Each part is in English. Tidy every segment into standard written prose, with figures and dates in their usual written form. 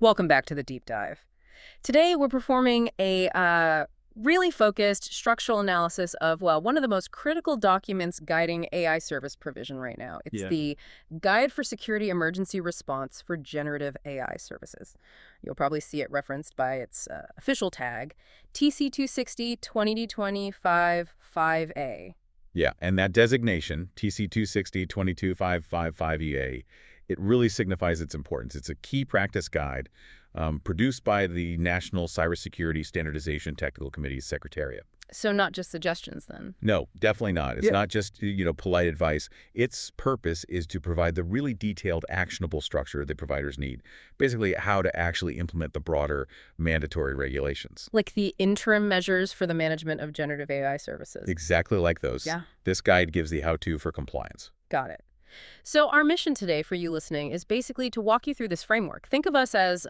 Welcome back to the deep dive. Today, we're performing a really focused structural analysis of, well, one of the most critical documents guiding AI service provision right now. It's Yeah. the Guide for Security Emergency Response for Generative AI Services. You'll probably see it referenced by its official tag, TC260 2020-555A. Yeah, and that designation, TC260 22555EA, it really signifies its importance. It's a key practice guide produced by the National Cybersecurity Standardization Technical Committee's Secretariat. So not just suggestions, then? No, definitely not. It's not just, polite advice. Its purpose is to provide the really detailed, actionable structure that providers need. Basically, how to actually implement the broader mandatory regulations. Like the interim measures for the management of generative AI services. Exactly like those. Yeah. This guide gives the how-to for compliance. Got it. So our mission today for you listening is basically to walk you through this framework. Think of us as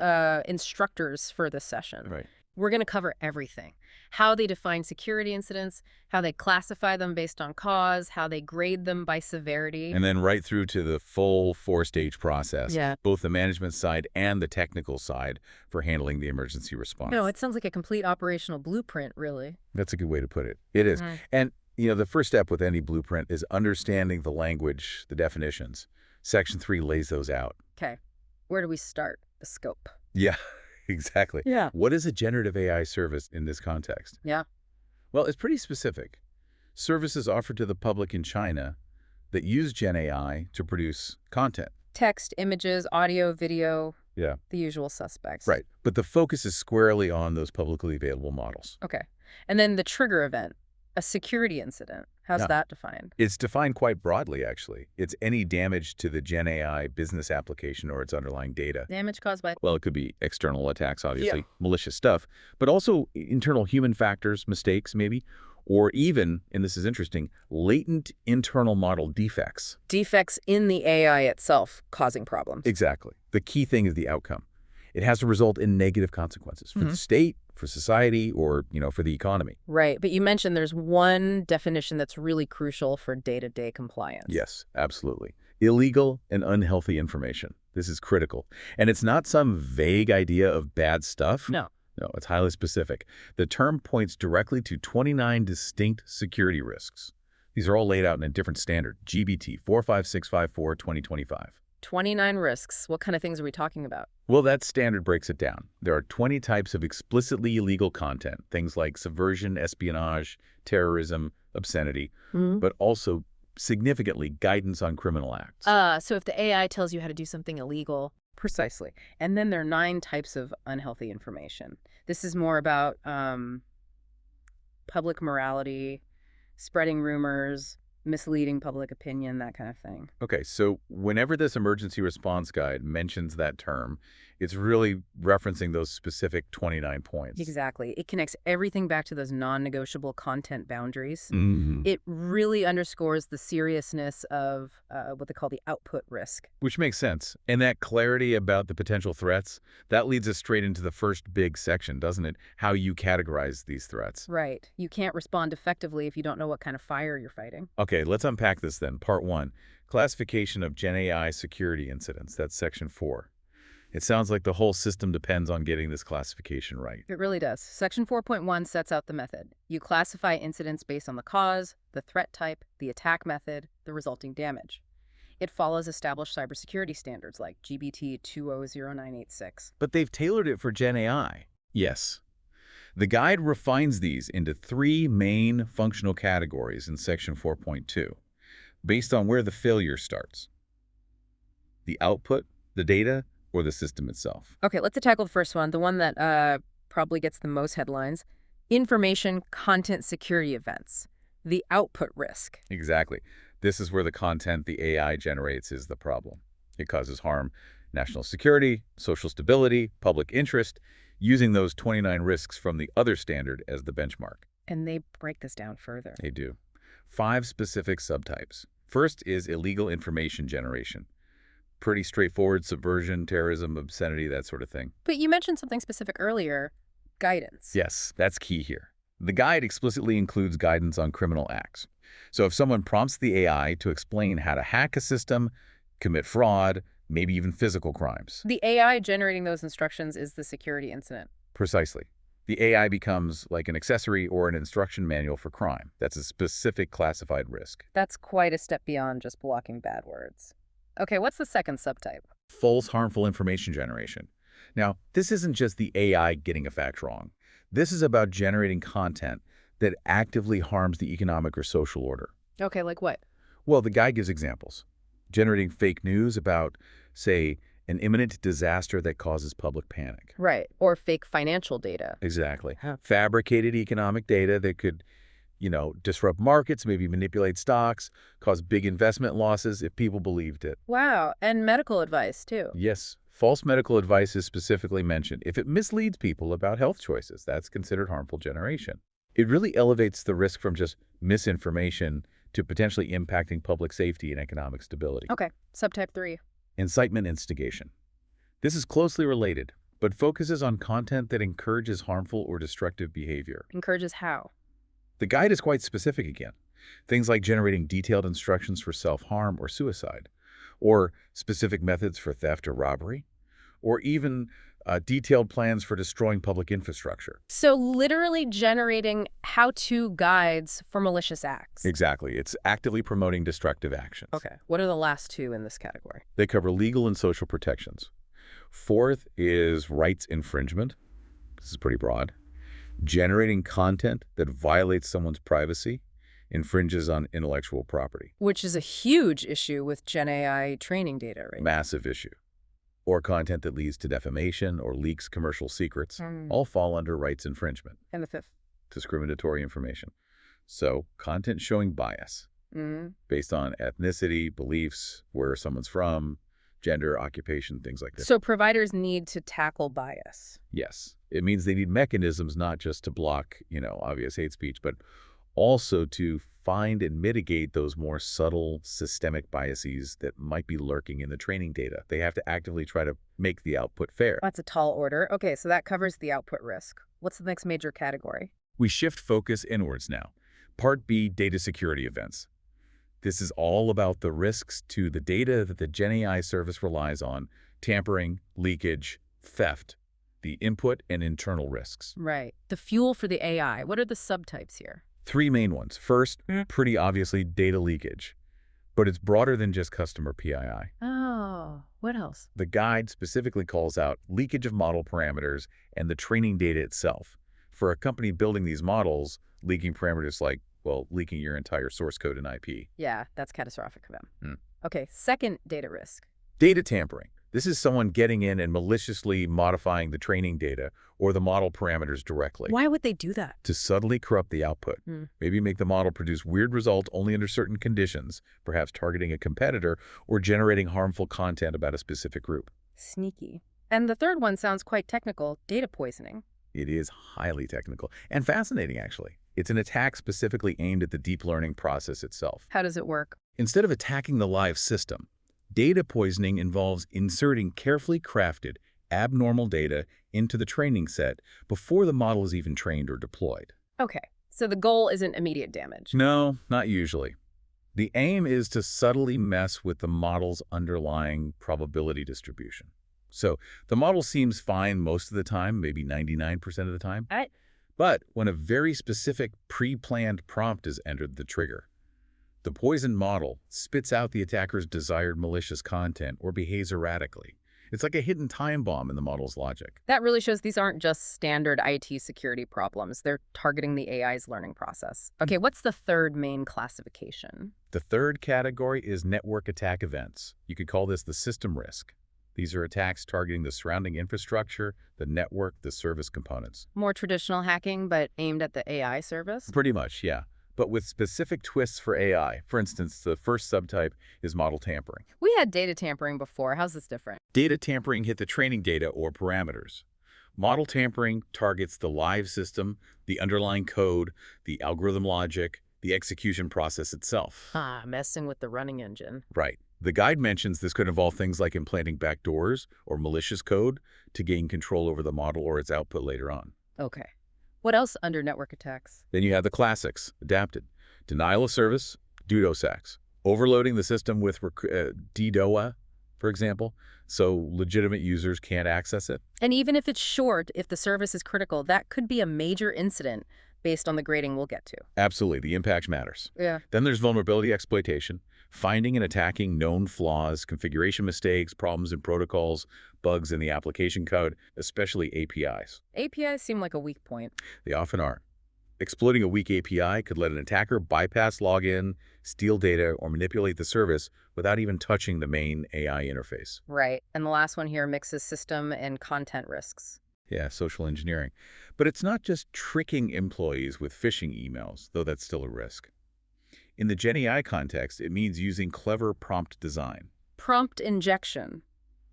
instructors for this session. Right. We're going to cover everything. How they define security incidents, how they classify them based on cause, how they grade them by severity. And then right through to the full four-stage process, Yeah. both the management side and the technical side for handling the emergency response. No, it sounds like a complete operational blueprint, really. That's a good way to put it. It is. And, the first step with any blueprint is understanding the language, the definitions. Section 3 lays those out. Okay. Where do we start? The scope. Yeah, exactly. Yeah. What is a generative AI service in this context? Yeah. Well, it's pretty specific. Services offered to the public in China that use Gen AI to produce content. Text, images, audio, video. Yeah. The usual suspects. Right. But the focus is squarely on those publicly available models. Okay. And then the trigger event, a security incident. How's Yeah. that defined? It's defined quite broadly, actually. It's any damage to the Gen AI business application or its underlying data. Damage caused by... Well, it could be external attacks, obviously, malicious stuff, but also internal human factors, mistakes maybe, or even, and this is interesting, latent internal model defects. Defects in the AI itself causing problems. Exactly. The key thing is the outcome. It has to result in negative consequences for the state, for society, or, for the economy. Right. But you mentioned there's one definition that's really crucial for day-to-day compliance. Yes, absolutely. Illegal and unhealthy information. This is critical. And it's not some vague idea of bad stuff. No. No, it's highly specific. The term points directly to 29 distinct security risks. These are all laid out in a different standard, GBT 45654-2025. 29 risks. What kind of things are we talking about? Well, that standard breaks it down. There are 20 types of explicitly illegal content, things like subversion, espionage, terrorism, obscenity, but also significantly guidance on criminal acts. So if the AI tells you how to do something illegal, precisely. And then there are 9 types of unhealthy information. This is more about public morality, spreading rumors, misleading public opinion, that kind of thing. Okay, so whenever this emergency response guide mentions that term, it's really referencing those specific 29 points. Exactly. It connects everything back to those non-negotiable content boundaries. Mm-hmm. It really underscores the seriousness of what they call the output risk. Which makes sense. And that clarity about the potential threats, that leads us straight into the first big section, doesn't it? How you categorize these threats. Right. You can't respond effectively if you don't know what kind of fire you're fighting. Okay, let's unpack this then. Part 1, classification of Gen AI security incidents. That's section 4. It sounds like the whole system depends on getting this classification right. It really does. Section 4.1 sets out the method. You classify incidents based on the cause, the threat type, the attack method, the resulting damage. It follows established cybersecurity standards like GBT 200986. But they've tailored it for Gen AI. Yes. The guide refines these into 3 main functional categories in section 4.2, based on where the failure starts: the output, the data, or the system itself. Okay, let's tackle the first one, the one that probably gets the most headlines. Information content security events, the output risk. Exactly. This is where the content the AI generates is the problem. It causes harm, national security, social stability, public interest, using those 29 risks from the other standard as the benchmark. And they break this down further. They do. 5 specific subtypes. First is illegal information generation. Pretty straightforward: subversion, terrorism, obscenity, that sort of thing. But you mentioned something specific earlier, guidance. Yes, that's key here. The guide explicitly includes guidance on criminal acts. So if someone prompts the AI to explain how to hack a system, commit fraud, maybe even physical crimes. The AI generating those instructions is the security incident. Precisely. The AI becomes like an accessory or an instruction manual for crime. That's a specific classified risk. That's quite a step beyond just blocking bad words. Okay, what's the second subtype? False harmful information generation. Now, this isn't just the AI getting a fact wrong. This is about generating content that actively harms the economic or social order. Okay, like what? Well, the guy gives examples. Generating fake news about, say, an imminent disaster that causes public panic. Right, or fake financial data. Exactly. Fabricated economic data that could, disrupt markets, maybe manipulate stocks, cause big investment losses if people believed it. Wow, and medical advice, too. Yes, false medical advice is specifically mentioned. If it misleads people about health choices, that's considered harmful generation. It really elevates the risk from just misinformation to potentially impacting public safety and economic stability. Okay, subtype 3. Incitement instigation. This is closely related, but focuses on content that encourages harmful or destructive behavior. Encourages how? The guide is quite specific again. Things like generating detailed instructions for self-harm or suicide, or specific methods for theft or robbery, or even detailed plans for destroying public infrastructure. So literally generating how-to guides for malicious acts. Exactly. It's actively promoting destructive actions. Okay, what are the last two in this category? They cover legal and social protections. Fourth is rights infringement. This is pretty broad. Generating content that violates someone's privacy, infringes on intellectual property. Which is a huge issue with Gen AI training data, right? Massive issue. Or content that leads to defamation or leaks commercial secrets, all fall under rights infringement. And the fifth? Discriminatory information. So, content showing bias based on ethnicity, beliefs, where someone's from, gender, occupation, things like this. So providers need to tackle bias. Yes. It means they need mechanisms not just to block, obvious hate speech, but also to find and mitigate those more subtle systemic biases that might be lurking in the training data. They have to actively try to make the output fair. That's a tall order. Okay, so that covers the output risk. What's the next major category? We shift focus inwards now. Part B, data security events. This is all about the risks to the data that the Gen AI service relies on, tampering, leakage, theft, the input and internal risks. Right. The fuel for the AI. What are the subtypes here? Three main ones. First, pretty obviously data leakage, but it's broader than just customer PII. Oh, what else? The guide specifically calls out leakage of model parameters and the training data itself. For a company building these models, leaking parameters like, leaking your entire source code and IP. Yeah, that's catastrophic for them. Okay, second data risk. Data tampering. This is someone getting in and maliciously modifying the training data or the model parameters directly. Why would they do that? To subtly corrupt the output. Maybe make the model produce weird results only under certain conditions, perhaps targeting a competitor or generating harmful content about a specific group. Sneaky. And the third one sounds quite technical, data poisoning. It is highly technical and fascinating, actually. It's an attack specifically aimed at the deep learning process itself. How does it work? Instead of attacking the live system, data poisoning involves inserting carefully crafted, abnormal data into the training set before the model is even trained or deployed. Okay, so the goal isn't immediate damage. No, not usually. The aim is to subtly mess with the model's underlying probability distribution. So the model seems fine most of the time, maybe 99% of the time. But when a very specific pre-planned prompt is entered, the trigger, the poisoned model spits out the attacker's desired malicious content or behaves erratically. It's like a hidden time bomb in the model's logic. That really shows these aren't just standard IT security problems. They're targeting the AI's learning process. Okay, what's the third main classification? The third category is network attack events. You could call this the system risk. These are attacks targeting the surrounding infrastructure, the network, the service components. More traditional hacking, but aimed at the AI service? Pretty much, yeah. But with specific twists for AI. For instance, the first subtype is model tampering. We had data tampering before. How's this different? Data tampering hit the training data or parameters. Model tampering targets the live system, the underlying code, the algorithm logic, the execution process itself. Messing with the running engine. Right. The guide mentions this could involve things like implanting backdoors or malicious code to gain control over the model or its output later on. Okay. What else under network attacks? Then you have the classics, adapted. Denial of service, DDoS attacks. Overloading the system with DDoA, for example, so legitimate users can't access it. And even if it's short, if the service is critical, that could be a major incident based on the grading we'll get to. Absolutely, the impact matters. Yeah. Then there's vulnerability exploitation, finding and attacking known flaws, configuration mistakes, problems in protocols, bugs in the application code, especially APIs. APIs seem like a weak point. They often are. Exploiting a weak API could let an attacker bypass login, steal data, or manipulate the service without even touching the main AI interface. Right. And the last one here mixes system and content risks. Yeah, social engineering. But it's not just tricking employees with phishing emails, though that's still a risk. In the GenAI context, it means using clever prompt design. Prompt injection.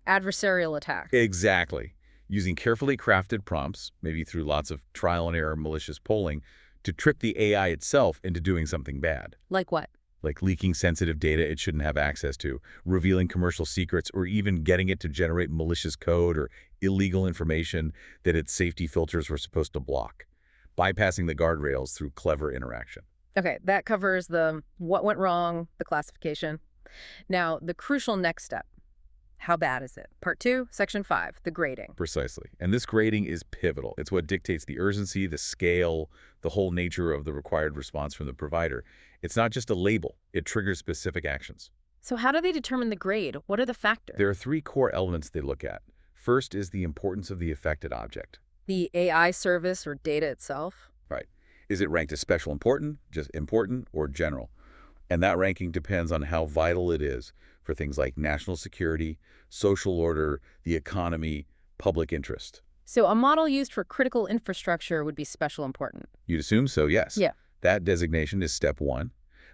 Adversarial attack. Exactly. Using carefully crafted prompts, maybe through lots of trial and error malicious polling, to trick the AI itself into doing something bad. Like what? Like leaking sensitive data it shouldn't have access to, revealing commercial secrets, or even getting it to generate malicious code or illegal information that its safety filters were supposed to block, bypassing the guardrails through clever interaction. Okay, that covers the what went wrong, the classification. Now, the crucial next step. How bad is it? Part 2, Section 5, the grading. Precisely. And this grading is pivotal. It's what dictates the urgency, the scale, the whole nature of the required response from the provider. It's not just a label. It triggers specific actions. So how do they determine the grade? What are the factors? There are 3 core elements they look at. First is the importance of the affected object. The AI service or data itself? Right. Is it ranked as special important, just important, or general? And that ranking depends on how vital it is for things like national security, social order, the economy, public interest. So a model used for critical infrastructure would be special important. You'd assume so, yes. Yeah. That designation is step 1.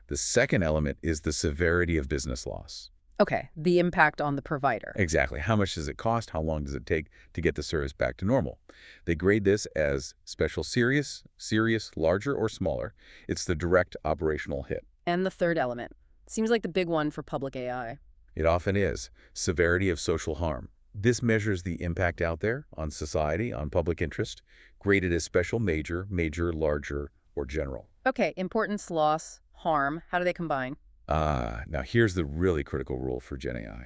The second element is the severity of business loss. Okay, the impact on the provider. Exactly. How much does it cost? How long does it take to get the service back to normal? They grade this as special serious, larger, or smaller. It's the direct operational hit. And the third element. Seems like the big one for public AI. It often is. Severity of social harm. This measures the impact out there on society, on public interest, graded as special, major, larger, or general. Okay, importance, loss, harm. How do they combine? Now here's the really critical rule for GenAI.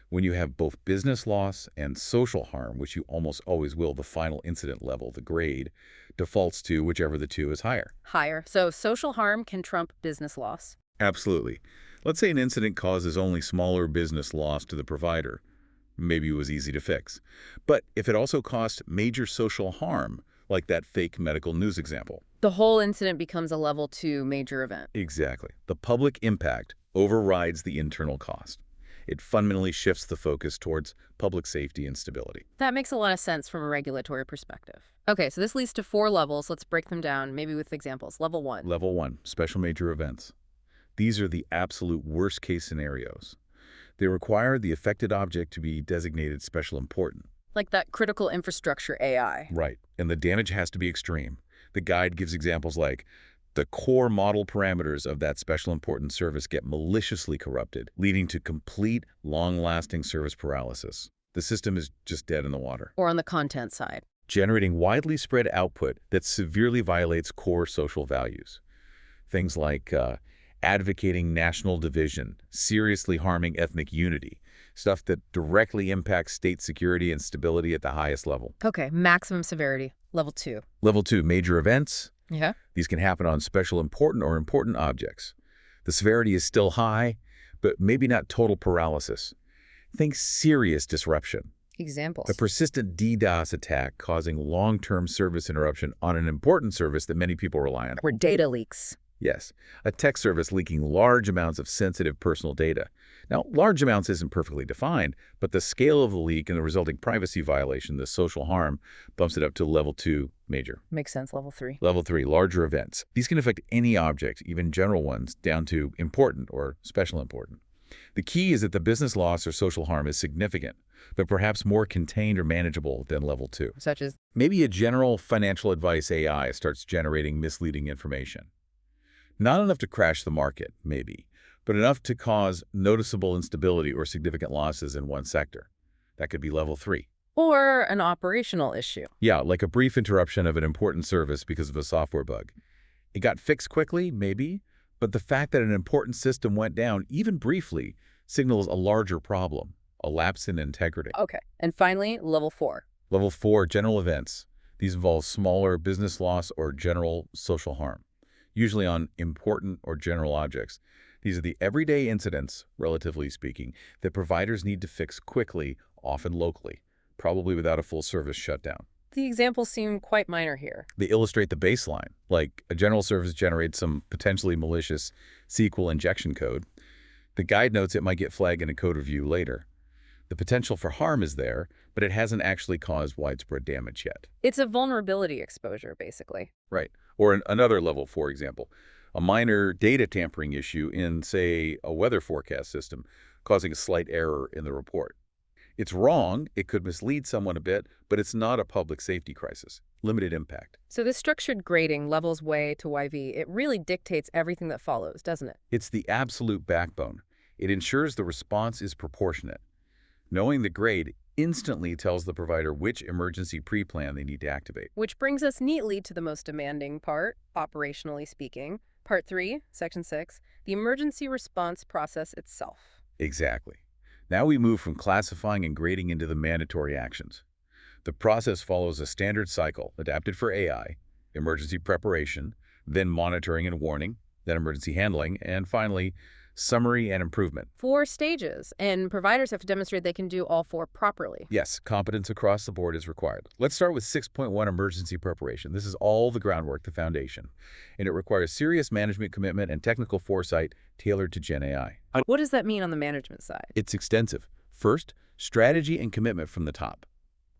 When you have both business loss and social harm, which you almost always will, the final incident level, the grade, defaults to whichever the two is higher. Higher. So social harm can trump business loss. Absolutely. Let's say an incident causes only smaller business loss to the provider. Maybe it was easy to fix. But if it also cost major social harm, like that fake medical news example. The whole incident becomes a level 2 major event. Exactly. The public impact overrides the internal cost. It fundamentally shifts the focus towards public safety and stability. That makes a lot of sense from a regulatory perspective. Okay, so this leads to 4 levels. Let's break them down, maybe with examples. Level 1. Level 1, special major events. These are the absolute worst-case scenarios. They require the affected object to be designated special important. Like that critical infrastructure AI. Right, and the damage has to be extreme. The guide gives examples like the core model parameters of that special important service get maliciously corrupted, leading to complete, long-lasting service paralysis. The system is just dead in the water. Or on the content side. Generating widely spread output that severely violates core social values. Things like advocating national division, seriously harming ethnic unity, stuff that directly impacts state security and stability at the highest level. Okay, maximum severity. Level 2. Level 2, major events. Yeah. These can happen on special important or important objects. The severity is still high, but maybe not total paralysis. Think serious disruption. Examples. A persistent DDoS attack causing long-term service interruption on an important service that many people rely on. Or data leaks. Yes, a tech service leaking large amounts of sensitive personal data. Now, large amounts isn't perfectly defined, but the scale of the leak and the resulting privacy violation, the social harm, bumps it up to level 2, major. Makes sense. Level 3. Level 3, larger events. These can affect any object, even general ones, down to important or special important. The key is that the business loss or social harm is significant, but perhaps more contained or manageable than level 2. Such as? Maybe a general financial advice AI starts generating misleading information. Not enough to crash the market, maybe, but enough to cause noticeable instability or significant losses in one sector. That could be level 3. Or an operational issue. Yeah, like a brief interruption of an important service because of a software bug. It got fixed quickly, maybe, but the fact that an important system went down, even briefly, signals a larger problem, a lapse in integrity. Okay. And finally, level 4. Level 4, general events. These involve smaller business loss or general social harm, usually on important or general objects. These are the everyday incidents, relatively speaking, that providers need to fix quickly, often locally, probably without a full-service shutdown. The examples seem quite minor here. They illustrate the baseline, like a general service generates some potentially malicious SQL injection code. The guide notes it might get flagged in a code review later. The potential for harm is there, but it hasn't actually caused widespread damage yet. It's a vulnerability exposure, basically. Right. Or another level, for example, a minor data tampering issue in, say, a weather forecast system, causing a slight error in the report. It's wrong, it could mislead someone a bit, but it's not a public safety crisis. Limited impact. So this structured grading, levels way to YV, it really dictates everything that follows, doesn't it? It's the absolute backbone. It ensures the response is proportionate. Knowing the grade instantly tells the provider which emergency pre-plan they need to activate. Which brings us neatly to the most demanding part, operationally speaking. Part 3, Section 6, the emergency response process itself. Exactly. Now we move from classifying and grading into the mandatory actions. The process follows a standard cycle adapted for AI, emergency preparation, then monitoring and warning, then emergency handling, and finally, summary and improvement. 4 stages, and providers have to demonstrate they can do all 4 properly. Yes, competence across the board is required. Let's start with 6.1 emergency preparation. This is all the groundwork, the foundation, and it requires serious management commitment and technical foresight tailored to Gen AI. What does that mean on the management side? It's extensive. First, strategy and commitment from the top.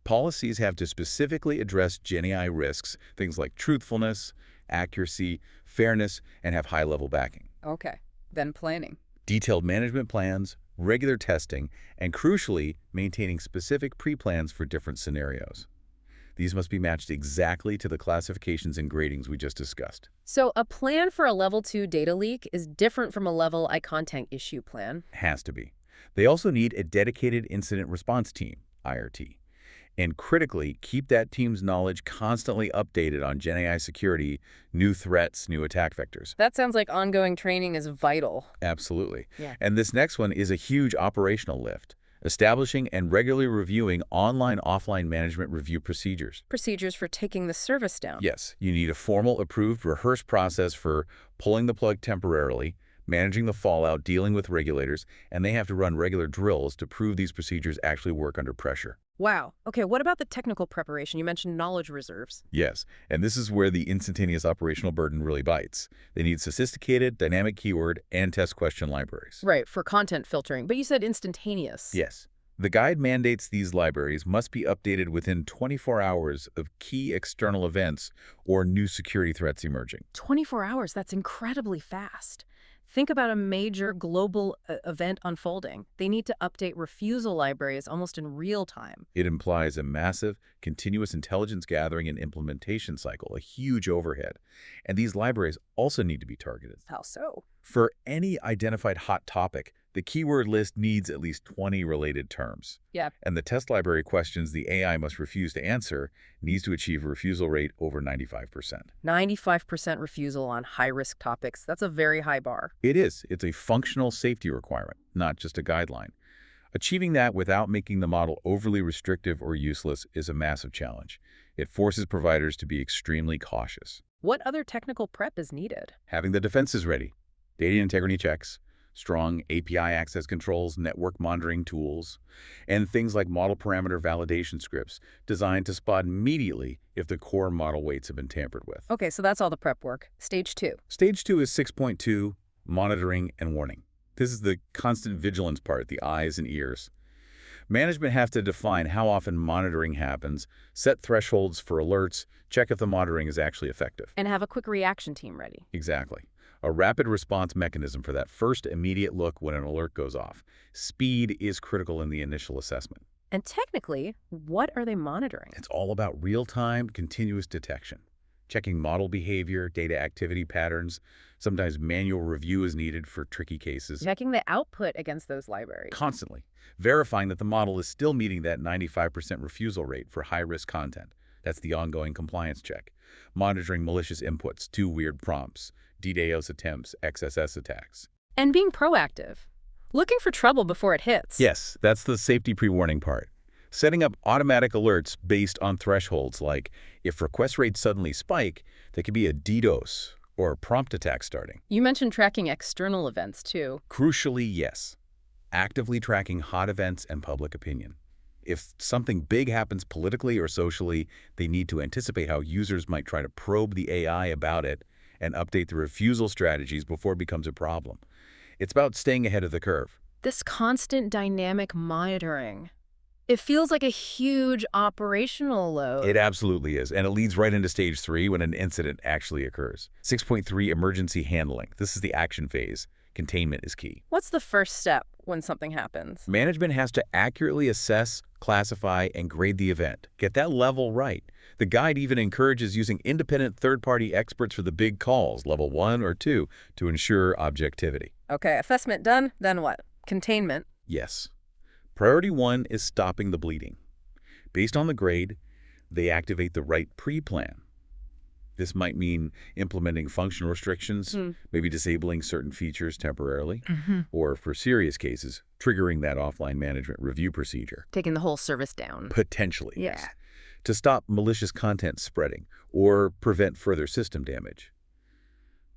Policies have to specifically address Gen AI risks, things like truthfulness, accuracy, fairness, and have high-level backing. Okay, then planning. Detailed management plans, regular testing, and crucially, maintaining specific pre-plans for different scenarios. These must be matched exactly to the classifications and gradings we just discussed. So a plan for a level 2 data leak is different from a level I content issue plan. Has to be. They also need a dedicated incident response team, IRT. And critically, keep that team's knowledge constantly updated on Gen AI security, new threats, new attack vectors. That sounds like ongoing training is vital. Absolutely. Yeah. And this next one is a huge operational lift, establishing and regularly reviewing online-offline management review procedures. Procedures for taking the service down. Yes, you need a formal, approved, rehearsed process for pulling the plug temporarily, managing the fallout, dealing with regulators, and they have to run regular drills to prove these procedures actually work under pressure. Wow. Okay, what about the technical preparation? You mentioned knowledge reserves. Yes, and this is where the instantaneous operational burden really bites. They need sophisticated, dynamic keyword, and test question libraries. Right, for content filtering. But you said instantaneous. Yes. The guide mandates these libraries must be updated within 24 hours of key external events or new security threats emerging. 24 hours, that's incredibly fast. Think about a major global event unfolding. They need to update refusal libraries almost in real time. It implies a massive, continuous intelligence gathering and implementation cycle, a huge overhead. And these libraries also need to be targeted. How so? For any identified hot topic, the keyword list needs at least 20 related terms. Yeah. And the test library questions the AI must refuse to answer needs to achieve a refusal rate over 95%. 95% refusal on high-risk topics. That's a very high bar. It is. It's a functional safety requirement, not just a guideline. Achieving that without making the model overly restrictive or useless is a massive challenge. It forces providers to be extremely cautious. What other technical prep is needed? Having the defenses ready, data integrity checks, strong API access controls, network monitoring tools, and things like model parameter validation scripts designed to spot immediately if the core model weights have been tampered with. Okay, so that's all the prep work. Stage 2. Stage 2 is 6.2, monitoring and warning. This is the constant vigilance part, the eyes and ears. Management have to define how often monitoring happens, set thresholds for alerts, check if the monitoring is actually effective. And have a quick reaction team ready. Exactly. A rapid response mechanism for that first immediate look when an alert goes off. Speed is critical in the initial assessment. And technically, what are they monitoring? It's all about real-time, continuous detection. Checking model behavior, data activity patterns. Sometimes manual review is needed for tricky cases. Checking the output against those libraries. Constantly. Verifying that the model is still meeting that 95% refusal rate for high-risk content. That's the ongoing compliance check. Monitoring malicious inputs, too weird prompts, DDoS attempts, XSS attacks. And being proactive. Looking for trouble before it hits. Yes, that's the safety pre-warning part. Setting up automatic alerts based on thresholds like if request rates suddenly spike, there could be a DDoS or a prompt attack starting. You mentioned tracking external events, too. Crucially, yes, actively tracking hot events and public opinion. If something big happens politically or socially, they need to anticipate how users might try to probe the AI about it and update the refusal strategies before it becomes a problem. It's about staying ahead of the curve. This constant dynamic monitoring. It feels like a huge operational It load. absolutely is, and it leads right into stage 3 when an incident actually occurs. 6.3 Emergency handling. This is the action phase. Containment is key. What's the first step when something happens? Management has to accurately assess, classify, and grade the event. Get that level right. The guide even encourages using independent third-party experts for the big calls, level 1 or 2, to ensure objectivity. Okay, assessment done, then what? Containment. Yes. Priority 1 is stopping the bleeding. Based on the grade, they activate the right pre-plan. This might mean implementing function restrictions, maybe disabling certain features temporarily, or for serious cases, triggering that offline management review procedure. Taking the whole service down. Potentially, Yeah. yes. To stop malicious content spreading or prevent further system damage.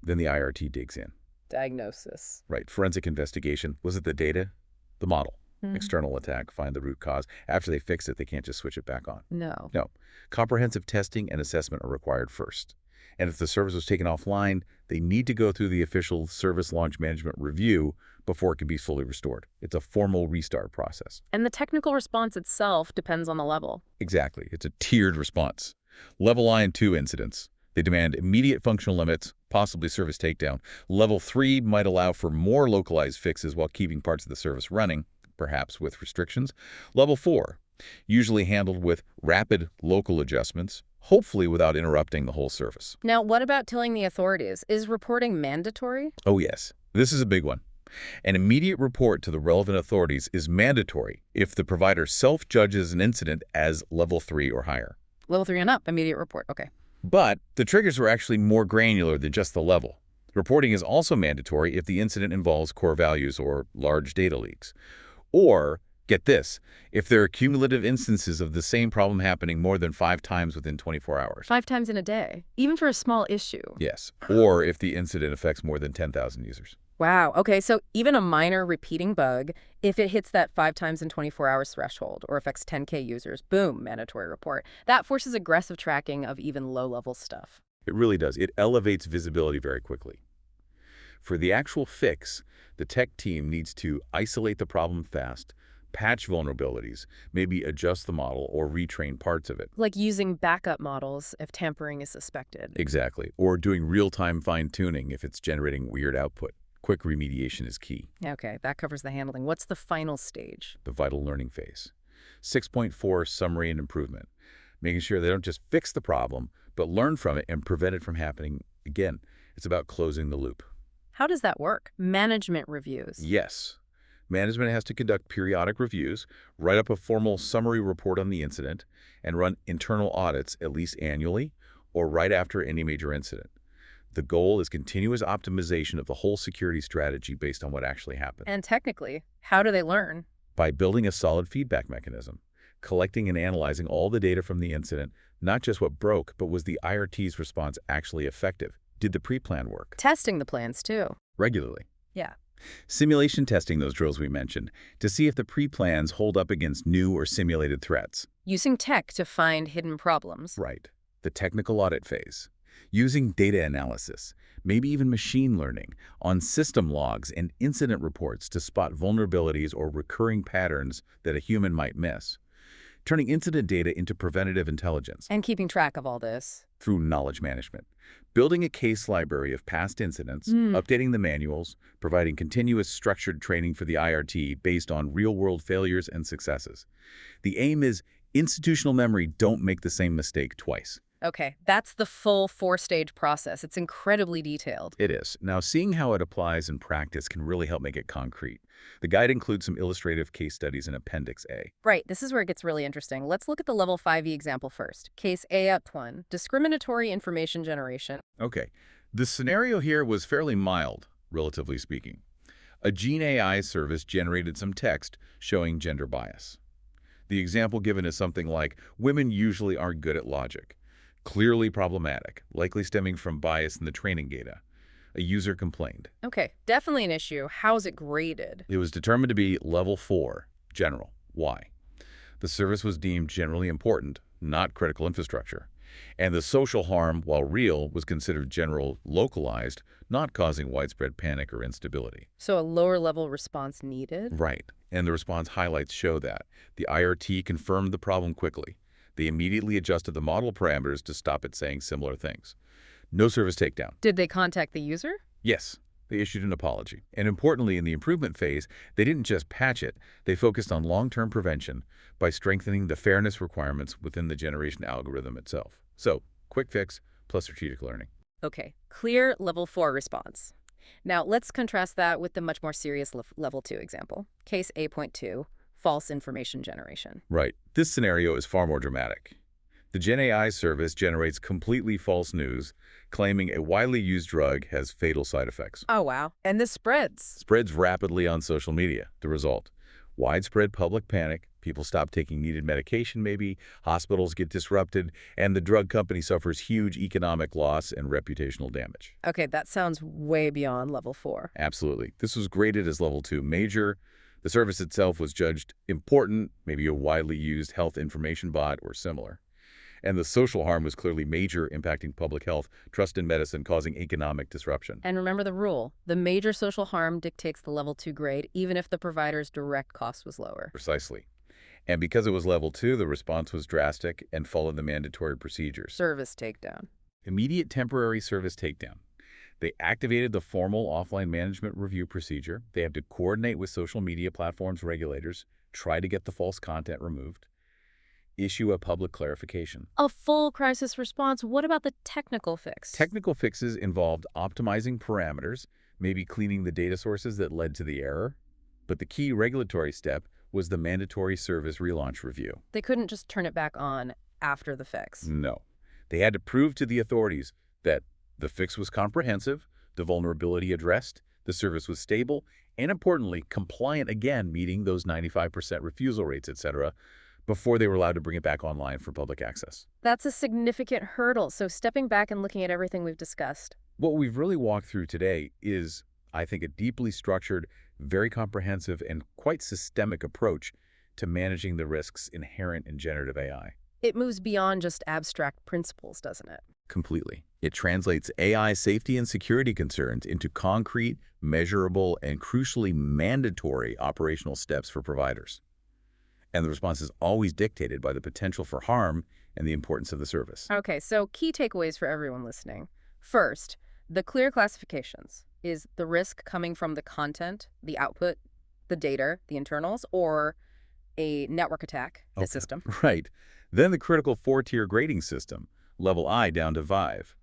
Then the IRT digs in. Diagnosis. Right, forensic investigation. Was it the data? The model. External attack, find the root cause. After they fix it, they can't just switch it back on. No. No. Comprehensive testing and assessment are required first. And if the service was taken offline, they need to go through the official service launch management review before it can be fully restored. It's a formal restart process. And the technical response itself depends on the level. Exactly. It's a tiered response. Level I and 2 incidents. They demand immediate functional limits, possibly service takedown. Level 3 might allow for more localized fixes while keeping parts of the service running, perhaps with restrictions. Level 4, usually handled with rapid local adjustments, hopefully without interrupting the whole service. Now, what about telling the authorities? Is reporting mandatory? Oh yes, this is a big one. An immediate report to the relevant authorities is mandatory if the provider self-judges an incident as level 3 or higher. Level 3 and up, immediate report. Okay. But the triggers are actually more granular than just the level. Reporting is also mandatory if the incident involves core values or large data leaks. Or, get this, if there are cumulative instances of the same problem happening more than 5 times within 24 hours. 5 times in a day, even for a small issue. Yes. Or if the incident affects more than 10,000 users. Wow. Okay, so even a minor repeating bug, if it hits that 5 times in 24 hours threshold or affects 10K users, boom, mandatory report. That forces aggressive tracking of even low-level stuff. It really does. It elevates visibility very quickly. For the actual fix, the tech team needs to isolate the problem fast, patch vulnerabilities, maybe adjust the model or retrain parts of it. Like using backup models if tampering is suspected. Exactly. Or doing real-time fine-tuning if it's generating weird output. Quick remediation is key. Okay, that covers the handling. What's the final stage? The vital learning phase. 6.4 Summary and improvement. Making sure they don't just fix the problem, but learn from it and prevent it from happening again. It's about closing the loop. How does that work? Management reviews. Yes. Management has to conduct periodic reviews, write up a formal summary report on the incident, and run internal audits at least annually or right after any major incident. The goal is continuous optimization of the whole security strategy based on what actually happened. And technically, how do they learn? By building a solid feedback mechanism, collecting and analyzing all the data from the incident, not just what broke, but was the IRT's response actually effective? Did the pre-plan work? Testing the plans, too. Regularly. Yeah. Simulation testing those drills we mentioned to see if the pre-plans hold up against new or simulated threats. Using tech to find hidden problems. Right. The technical audit phase. Using data analysis, maybe even machine learning, on system logs and incident reports to spot vulnerabilities or recurring patterns that a human might miss. Turning incident data into preventative intelligence. And keeping track of all this. Through knowledge management. Building a case library of past incidents, updating the manuals, providing continuous structured training for the IRT based on real-world failures and successes. The aim is institutional memory, don't make the same mistake twice. Okay, that's the full 4-stage process. It's incredibly detailed. It is. Now, seeing how it applies in practice can really help make it concrete. The guide includes some illustrative case studies in Appendix A. Right, this is where it gets really interesting. Let's look at the Level 5e example first. Case A.1, discriminatory information generation. Okay. The scenario here was fairly mild, relatively speaking. A Gene AI service generated some text showing gender bias. The example given is something like, women usually aren't good at logic. Clearly problematic, likely stemming from bias in the training data. A user complained. Okay, definitely an issue. How's it graded? It was determined to be level 4, general. Why? The service was deemed generally important, not critical infrastructure. And the social harm, while real, was considered general localized, not causing widespread panic or instability. So a lower level response needed? Right. And the response highlights show that. The IRT confirmed the problem quickly. They immediately adjusted the model parameters to stop it saying similar things. No service takedown. Did they contact the user? Yes, they issued an apology. And importantly, in the improvement phase, they didn't just patch it, they focused on long-term prevention by strengthening the fairness requirements within the generation algorithm itself. So, quick fix plus strategic learning. Okay, clear level 4 response. Now let's contrast that with the much more serious level 2 example. Case A.2, false information generation. Right. This scenario is far more dramatic. The Gen AI service generates completely false news, claiming a widely used drug has fatal side effects. Oh, wow. And this spreads. Spreads rapidly on social media. The result, widespread public panic, people stop taking needed medication maybe, hospitals get disrupted, and the drug company suffers huge economic loss and reputational damage. Okay, that sounds way beyond level 4. Absolutely. This was graded as level 2 major. The service itself was judged important, maybe a widely used health information bot or similar. And the social harm was clearly major, impacting public health, trust in medicine, causing economic disruption. And remember the rule. The major social harm dictates the level 2 grade, even if the provider's direct cost was lower. Precisely. And because it was level 2, the response was drastic and followed the mandatory procedures. Service takedown. Immediate temporary service takedown. They activated the formal offline management review procedure. They had to coordinate with social media platforms regulators, try to get the false content removed, issue a public clarification. A full crisis response. What about the technical fix? Technical fixes involved optimizing parameters, maybe cleaning the data sources that led to the error. But the key regulatory step was the mandatory service relaunch review. They couldn't just turn it back on after the fix. No. They had to prove to the authorities that the fix was comprehensive, the vulnerability addressed, the service was stable, and importantly, compliant again, meeting those 95% refusal rates, etc., before they were allowed to bring it back online for public access. That's a significant hurdle. So stepping back and looking at everything we've discussed. What we've really walked through today is, I think, a deeply structured, very comprehensive, and quite systemic approach to managing the risks inherent in generative AI. It moves beyond just abstract principles, doesn't it? Completely. It translates AI safety and security concerns into concrete, measurable, and crucially mandatory operational steps for providers. And the response is always dictated by the potential for harm and the importance of the service. Okay, so key takeaways for everyone listening. First, the clear classifications. Is the risk coming from the content, the output, the data, the internals, or a network attack, the system? Right. Then the critical 4-tier grading system, level I down to 5.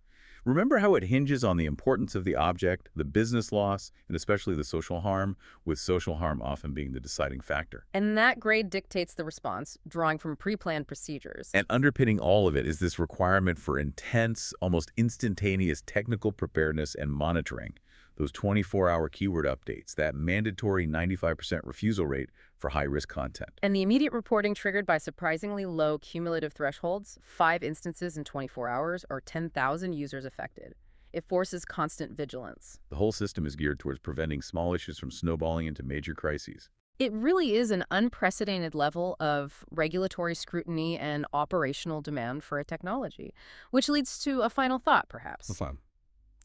Remember how it hinges on the importance of the object, the business loss, and especially the social harm, with social harm often being the deciding factor. And that grade dictates the response, drawing from pre-planned procedures. And underpinning all of it is this requirement for intense, almost instantaneous technical preparedness and monitoring. Those 24-hour keyword updates, that mandatory 95% refusal rate for high-risk content. And the immediate reporting triggered by surprisingly low cumulative thresholds, 5 instances in 24 hours, or 10,000 users affected. It forces constant vigilance. The whole system is geared towards preventing small issues from snowballing into major crises. It really is an unprecedented level of regulatory scrutiny and operational demand for a technology, which leads to a final thought, perhaps. Fun.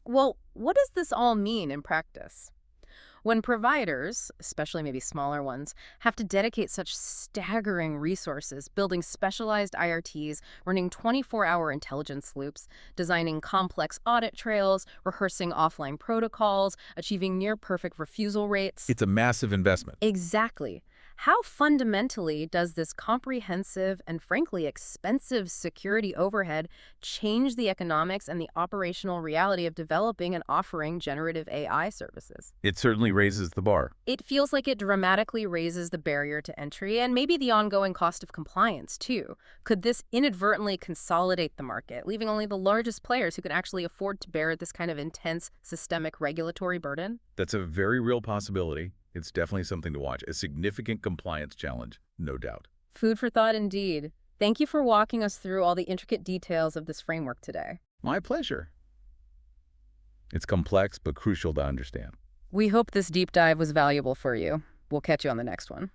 Well, what does this all mean in practice? When providers, especially maybe smaller ones, have to dedicate such staggering resources, building specialized IRTs, running 24-hour intelligence loops, designing complex audit trails, rehearsing offline protocols, achieving near-perfect refusal rates. It's a massive investment. Exactly. How fundamentally does this comprehensive and frankly expensive security overhead change the economics and the operational reality of developing and offering generative AI services? It certainly raises the bar. It feels like it dramatically raises the barrier to entry and maybe the ongoing cost of compliance, too. Could this inadvertently consolidate the market, leaving only the largest players who can actually afford to bear this kind of intense systemic regulatory burden? That's a very real possibility. It's definitely something to watch. A significant compliance challenge, no doubt. Food for thought indeed. Thank you for walking us through all the intricate details of this framework today. My pleasure. It's complex but crucial to understand. We hope this deep dive was valuable for you. We'll catch you on the next one.